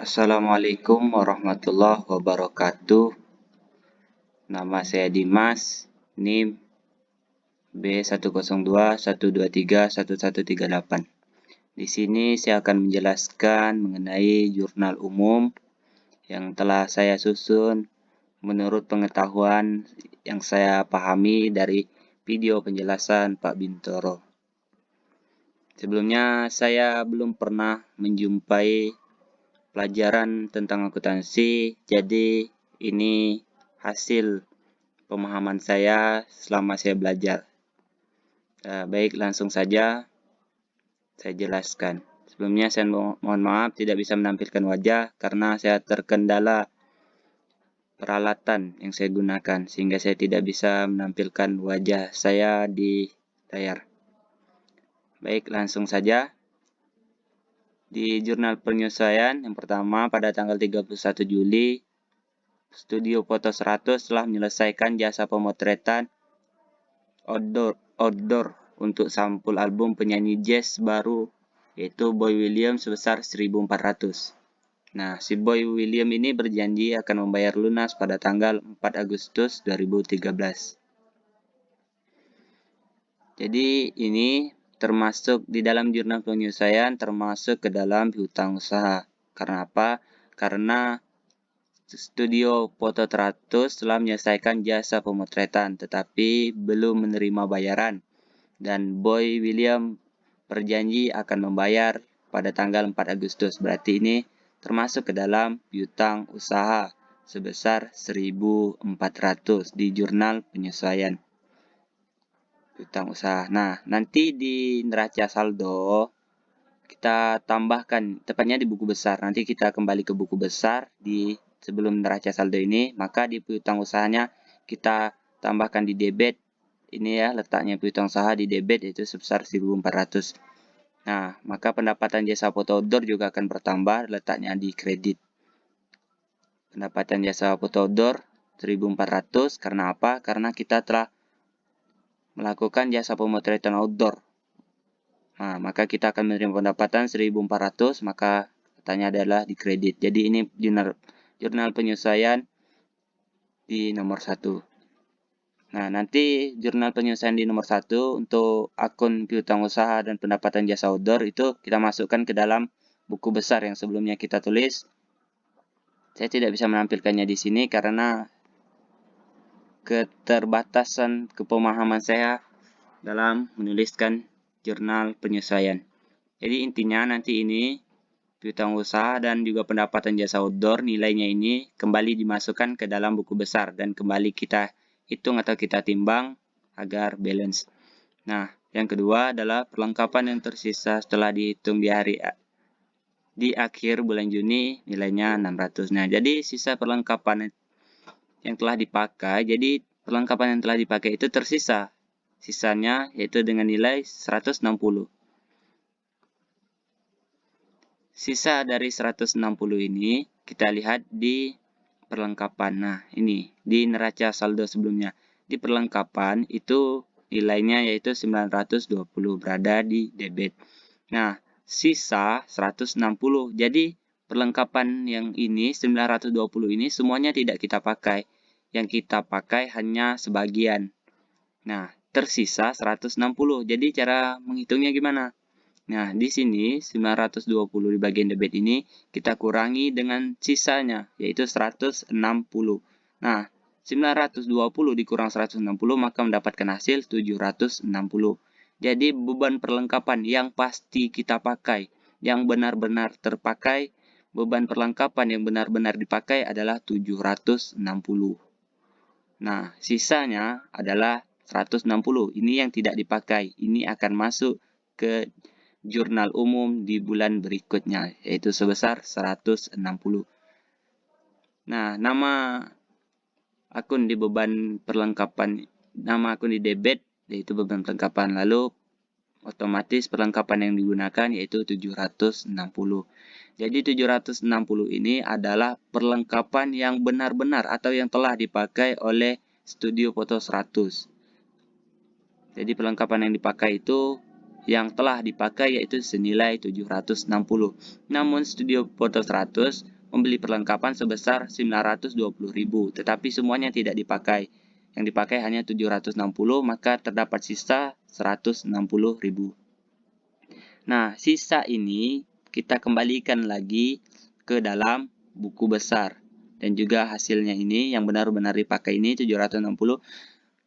Assalamualaikum warahmatullahi wabarakatuh. Nama saya Dimas, NIM B1021231138. Di sini saya akan menjelaskan mengenai jurnal umum yang telah saya susun menurut pengetahuan yang saya pahami dari video penjelasan Pak Bintoro. Sebelumnya saya belum pernah menjumpai pelajaran tentang akuntansi, jadi ini hasil pemahaman saya selama saya belajar. Baik, langsung saja saya jelaskan. Sebelumnya saya mohon maaf tidak bisa menampilkan wajah karena saya terkendala peralatan yang saya gunakan sehingga saya tidak bisa menampilkan wajah saya di layar. Baik, langsung saja. Di jurnal penyesuaian yang pertama pada tanggal 31 Juli, Studio Foto 100 telah menyelesaikan jasa pemotretan outdoor untuk sampul album penyanyi jazz baru yaitu Boy William sebesar 1.400. Nah, si Boy William ini berjanji akan membayar lunas pada tanggal 4 Agustus 2013. Jadi ini termasuk di dalam jurnal penyesuaian, termasuk ke dalam piutang usaha. Karena apa? Karena Studio Foto 100 telah menyelesaikan jasa pemotretan tetapi belum menerima bayaran. Dan Boy William berjanji akan membayar pada tanggal 4 Agustus. Berarti ini termasuk ke dalam piutang usaha sebesar 1.400 di jurnal penyesuaian piutang usaha. Nah, nanti di neraca saldo kita tambahkan, tepatnya di buku besar. Nanti kita kembali ke buku besar di sebelum neraca saldo ini, maka di piutang usahanya kita tambahkan di debit. Ini ya letaknya piutang usaha di debit yaitu sebesar 1.400. Nah, maka pendapatan jasa foto outdoor juga akan bertambah, letaknya di kredit. Pendapatan jasa foto outdoor 1.400 karena apa? Karena kita telah melakukan jasa pemotretan outdoor. Nah, maka kita akan menerima pendapatan 1.400, maka katanya adalah di kredit. Jadi ini jurnal penyesuaian di nomor 1. Nah, nanti jurnal penyesuaian di nomor 1 untuk akun piutang usaha dan pendapatan jasa outdoor itu kita masukkan ke dalam buku besar yang sebelumnya kita tulis. Saya tidak bisa menampilkannya di sini karena keterbatasan kepemahaman saya dalam menuliskan jurnal penyesuaian. Jadi intinya nanti ini piutang usaha dan juga pendapatan jasa outdoor nilainya ini kembali dimasukkan ke dalam buku besar dan kembali kita hitung atau kita timbang agar balance. Nah, yang kedua adalah perlengkapan yang tersisa setelah dihitung di akhir bulan Juni nilainya 600. Nah, jadi sisa perlengkapan yang telah dipakai, jadi perlengkapan yang telah dipakai itu tersisa. Sisanya yaitu dengan nilai 160. Sisa dari 160 ini kita lihat di perlengkapan. Nah, ini di neraca saldo sebelumnya. Di perlengkapan itu nilainya yaitu 920 berada di debit. Nah, sisa 160. Jadi perlengkapan yang ini 920 ini semuanya tidak kita pakai. Yang kita pakai hanya sebagian. Nah, tersisa 160. Jadi cara menghitungnya gimana? Nah, di sini 920 di bagian debit ini kita kurangi dengan sisanya, yaitu 160. Nah, 920 dikurang 160 maka mendapatkan hasil 760. Jadi beban perlengkapan yang pasti kita pakai, yang benar-benar terpakai, beban perlengkapan yang benar-benar dipakai adalah 760. Nah, sisanya adalah 160. Ini yang tidak dipakai. Ini akan masuk ke jurnal umum di bulan berikutnya, yaitu sebesar 160. Nah, nama akun di beban perlengkapan, nama akun di debit, yaitu beban perlengkapan. Lalu, otomatis perlengkapan yang digunakan yaitu 760. Jadi 760 ini adalah perlengkapan yang benar-benar atau yang telah dipakai oleh Studio Foto 100. Jadi perlengkapan yang dipakai itu yang telah dipakai yaitu senilai 760. Namun Studio Foto 100 membeli perlengkapan sebesar 920.000, tetapi semuanya tidak dipakai. Yang dipakai hanya 760, maka terdapat sisa 160.000. Nah, sisa ini kita kembalikan lagi ke dalam buku besar. Dan juga hasilnya ini yang benar-benar dipakai ini 760,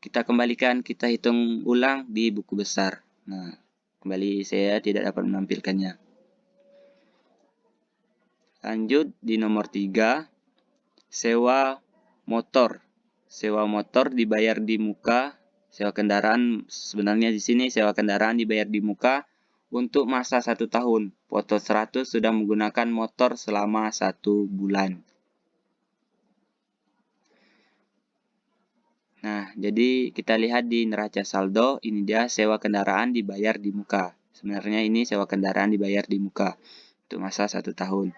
kita kembalikan, kita hitung ulang di buku besar. Nah, kembali saya tidak dapat menampilkannya. Lanjut di nomor 3, sewa motor. Sewa motor dibayar di muka. Sewa kendaraan, sebenarnya di sini sewa kendaraan dibayar di muka untuk masa 1 tahun. Foto 100 sudah menggunakan motor selama 1 bulan. Nah, jadi kita lihat di neraca saldo, ini dia sewa kendaraan dibayar di muka. Sebenarnya ini sewa kendaraan dibayar di muka untuk masa 1 tahun.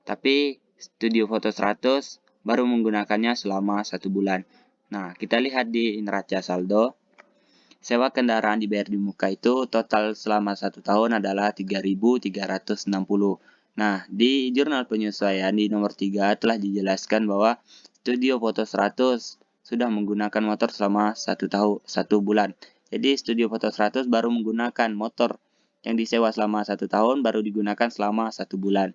Tapi Studio Foto 100 baru menggunakannya selama 1 bulan. Nah, kita lihat di neraca saldo, sewa kendaraan dibayar di muka itu total selama 1 tahun adalah 3.360. Nah, di jurnal penyesuaian di nomor 3 telah dijelaskan bahwa Studio Foto 100 sudah menggunakan motor selama 1 bulan. Jadi Studio Foto 100 baru menggunakan motor yang disewa selama 1 tahun baru digunakan selama 1 bulan.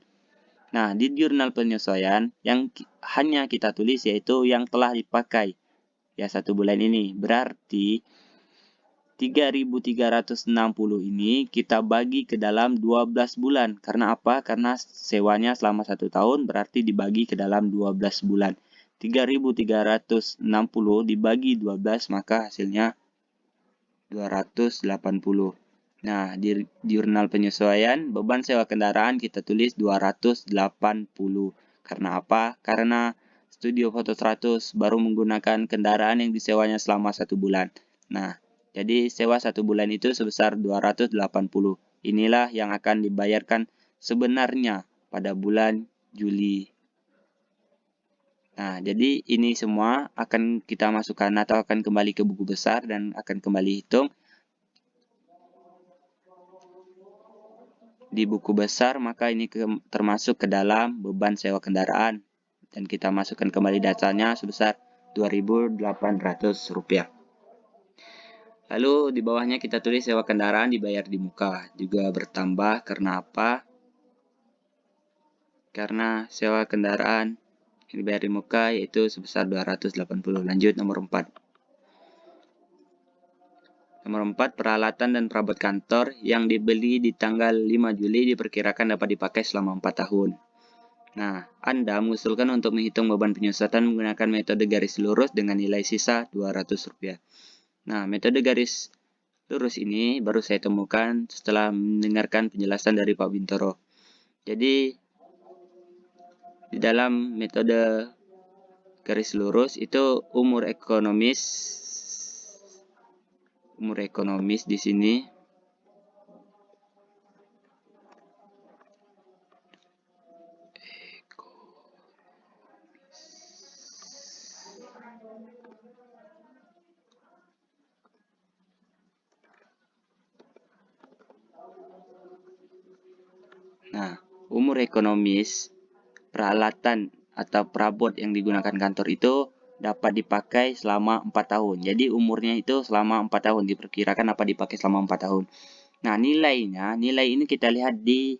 Nah, di jurnal penyesuaian yang hanya kita tulis yaitu yang telah dipakai ya 1 bulan ini. Berarti 3.360 ini kita bagi ke dalam 12 bulan. Karena apa? Karena sewanya selama 1 tahun berarti dibagi ke dalam 12 bulan. 3.360 dibagi 12 maka hasilnya 280. Nah, di jurnal penyesuaian beban sewa kendaraan kita tulis 280. Karena apa? Karena Studio Foto 100 baru menggunakan kendaraan yang disewanya selama 1 bulan. Nah, jadi sewa 1 bulan itu sebesar 280. Inilah yang akan dibayarkan sebenarnya pada bulan Juli. Nah, jadi ini semua akan kita masukkan atau akan kembali ke buku besar dan akan kembali hitung. Di buku besar, maka ini termasuk ke dalam beban sewa kendaraan. Dan kita masukkan kembali datanya sebesar Rp2.800. Lalu di bawahnya kita tulis sewa kendaraan dibayar di muka. Juga bertambah karena apa? Karena sewa kendaraan yang dibayar di muka yaitu sebesar 280. Lanjut nomor 4. Nomor 4, peralatan dan perabot kantor yang dibeli di tanggal 5 Juli diperkirakan dapat dipakai selama 4 tahun. Nah, Anda mengusulkan untuk menghitung beban penyusutan menggunakan metode garis lurus dengan nilai sisa Rp200. Nah, metode garis lurus ini baru saya temukan setelah mendengarkan penjelasan dari Pak Bintoro. Jadi, di dalam metode garis lurus itu umur ekonomis di sini umur ekonomis peralatan atau perabot yang digunakan kantor itu dapat dipakai selama 4 tahun. Jadi umurnya itu selama 4 tahun. Diperkirakan dapat dipakai selama 4 tahun. Nah, nilai ini kita lihat di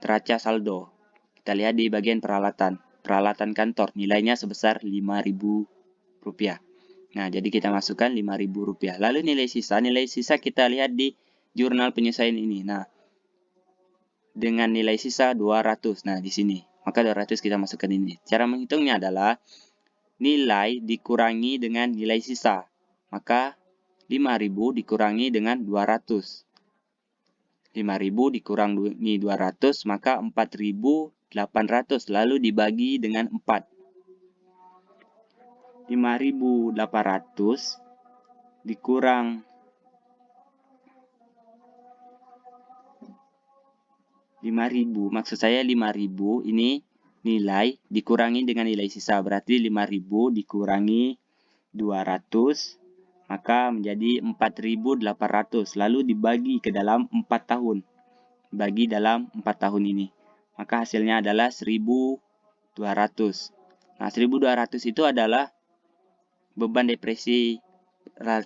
neraca saldo. Kita lihat di bagian peralatan. Peralatan kantor nilainya sebesar Rp5.000. Nah, jadi kita masukkan Rp5.000. Lalu nilai sisa kita lihat di jurnal penyesuaian ini. Nah, dengan nilai sisa 200. Nah, di sini. Maka 200 kita masukkan ini. Cara menghitungnya adalah nilai dikurangi dengan nilai sisa. Maka 5.000 dikurangi dengan 200. 5.000 dikurangi 200, maka 4.800. Lalu dibagi dengan 4. 5.800 dikurang 5.000, maksud saya 5.000 ini nilai dikurangi dengan nilai sisa. Berarti 5.000 dikurangi 200, maka menjadi 4.800. Lalu dibagi ke dalam 4 tahun. Bagi dalam 4 tahun ini. maka hasilnya adalah 1.200. Nah, 1.200 itu adalah beban depresi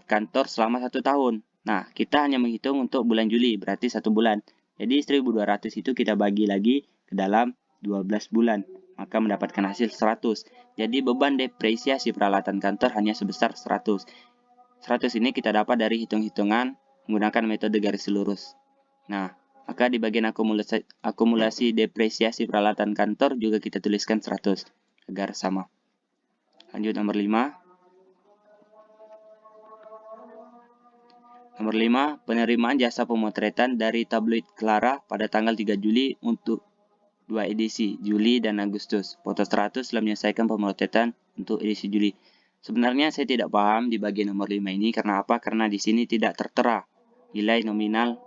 kantor selama 1 tahun. Nah, kita hanya menghitung untuk bulan Juli, berarti 1 bulan. Jadi 1.200 itu kita bagi lagi ke dalam 12 bulan, maka mendapatkan hasil 100. Jadi beban depresiasi peralatan kantor hanya sebesar 100. 100 ini kita dapat dari hitung-hitungan menggunakan metode garis lurus. Nah, maka di bagian akumulasi depresiasi peralatan kantor juga kita tuliskan 100 agar sama. Lanjut nomor 5. Nomor 5, penerimaan jasa pemotretan dari tabloid Clara pada tanggal 3 Juli untuk 2 edisi, Juli dan Agustus. Foto 100 telah menyelesaikan pemotretan untuk edisi Juli. Sebenarnya saya tidak paham di bagian nomor 5 ini karena apa? Karena di sini tidak tertera nilai nominal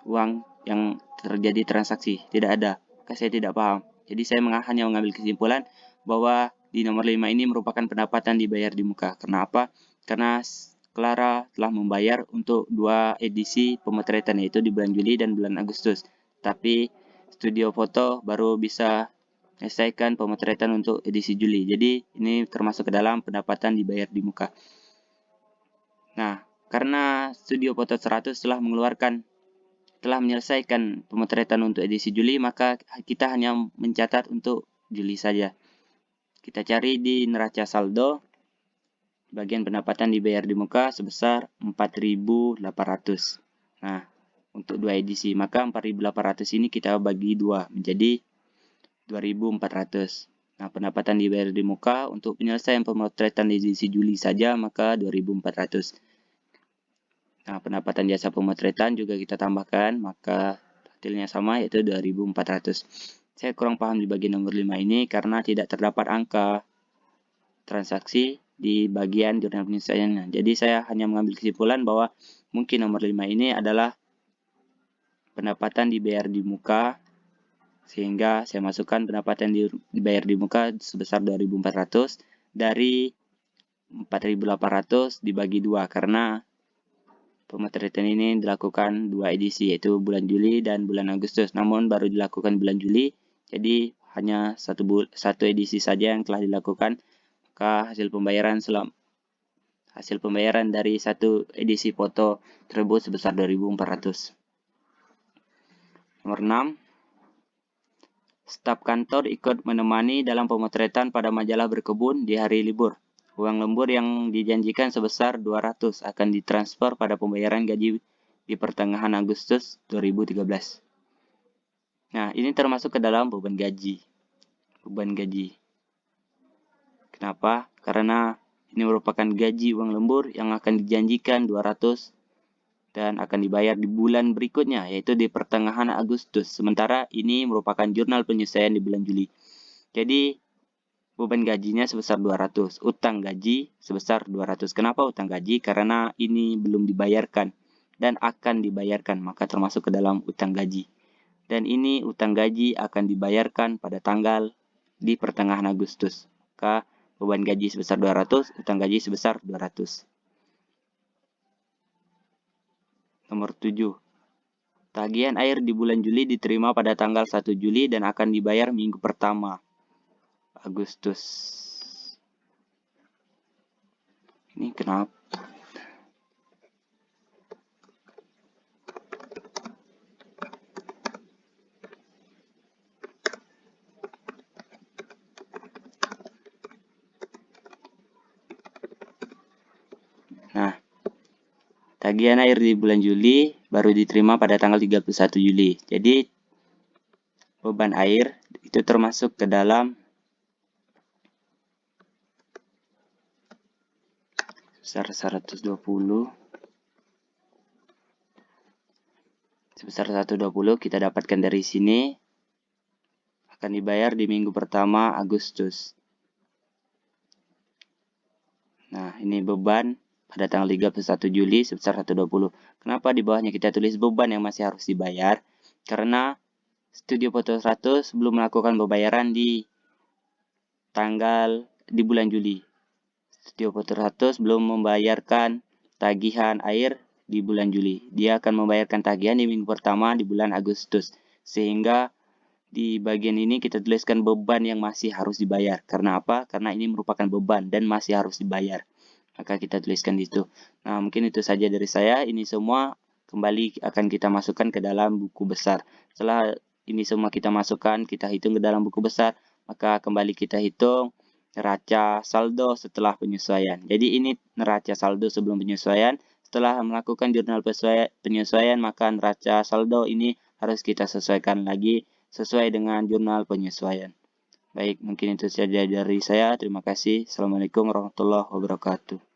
uang yang terjadi transaksi, tidak ada. Maka saya tidak paham. Jadi saya hanya mengambil kesimpulan bahwa di nomor 5 ini merupakan pendapatan dibayar di muka. Karena apa? Karena Clara telah membayar untuk 2 edisi pemotretan, yaitu di bulan Juli dan bulan Agustus. Tapi studio foto baru bisa menyelesaikan pemotretan untuk edisi Juli. Jadi ini termasuk ke dalam pendapatan dibayar di muka. Nah, karena studio foto 100 telah menyelesaikan pemotretan untuk edisi Juli, maka kita hanya mencatat untuk Juli saja. Kita cari di neraca saldo. Bagian pendapatan dibayar di muka sebesar 4.800. Nah, untuk 2 edisi, maka 4.800 ini kita bagi 2 menjadi 2.400. Nah, pendapatan dibayar di muka untuk penyelesaian pemotretan edisi Juli saja maka 2.400. Nah, pendapatan jasa pemotretan juga kita tambahkan, maka hasilnya sama yaitu 2.400. Saya kurang paham di bagian nomor 5 ini karena tidak terdapat angka transaksi di bagian jurnal penyelesaiannya. Jadi saya hanya mengambil kesimpulan bahwa mungkin nomor 5 ini adalah pendapatan dibayar di muka, sehingga saya masukkan pendapatan dibayar di muka sebesar 2.400 dari 4.800 dibagi 2 karena pemotretan ini dilakukan 2 edisi, yaitu bulan Juli dan bulan Agustus. Namun baru dilakukan bulan Juli, jadi hanya satu edisi saja yang telah dilakukan. Maka hasil pembayaran dari satu edisi foto tersebut sebesar 2.400. Nomor 6. Staf kantor ikut menemani dalam pemotretan pada majalah berkebun di hari libur. Uang lembur yang dijanjikan sebesar 200 akan ditransfer pada pembayaran gaji di pertengahan Agustus 2013. Nah, ini termasuk ke dalam beban gaji. Kenapa? Karena ini merupakan gaji uang lembur yang akan dijanjikan 200 dan akan dibayar di bulan berikutnya, yaitu di pertengahan Agustus. Sementara ini merupakan jurnal penyelesaian di bulan Juli. Jadi, beban gajinya sebesar 200. Utang gaji sebesar 200. Kenapa utang gaji? Karena ini belum dibayarkan dan akan dibayarkan, maka termasuk ke dalam utang gaji. Dan ini utang gaji akan dibayarkan pada tanggal di pertengahan Agustus. Maka beban gaji sebesar 200, utang gaji sebesar 200. Nomor 7. Tagihan air di bulan Juli diterima pada tanggal 1 Juli dan akan dibayar minggu pertama Agustus. Ini kenapa? Nah, tagihan air di bulan Juli baru diterima pada tanggal 31 Juli. Jadi, beban air itu termasuk ke dalam sebesar 120. Sebesar 120 kita dapatkan dari sini akan dibayar di minggu pertama Agustus. Nah, ini beban pada tanggal 31 Juli sebesar 120. Kenapa di bawahnya kita tulis beban yang masih harus dibayar? Karena studio foto 100 belum melakukan pembayaran di bulan Juli. Studio foto 100 belum membayarkan tagihan air di bulan Juli. Dia akan membayarkan tagihan di minggu pertama di bulan Agustus. Sehingga di bagian ini kita tuliskan beban yang masih harus dibayar. Karena apa? Karena ini merupakan beban dan masih harus dibayar. Maka kita tuliskan di situ. Nah, mungkin itu saja dari saya. Ini semua kembali akan kita masukkan ke dalam buku besar. Setelah ini semua kita masukkan, kita hitung ke dalam buku besar, maka kembali kita hitung neraca saldo setelah penyesuaian. Jadi ini neraca saldo sebelum penyesuaian. Setelah melakukan jurnal penyesuaian, maka neraca saldo ini harus kita sesuaikan lagi sesuai dengan jurnal penyesuaian. Baik, mungkin itu saja dari saya. Terima kasih. Assalamualaikum warahmatullahi wabarakatuh.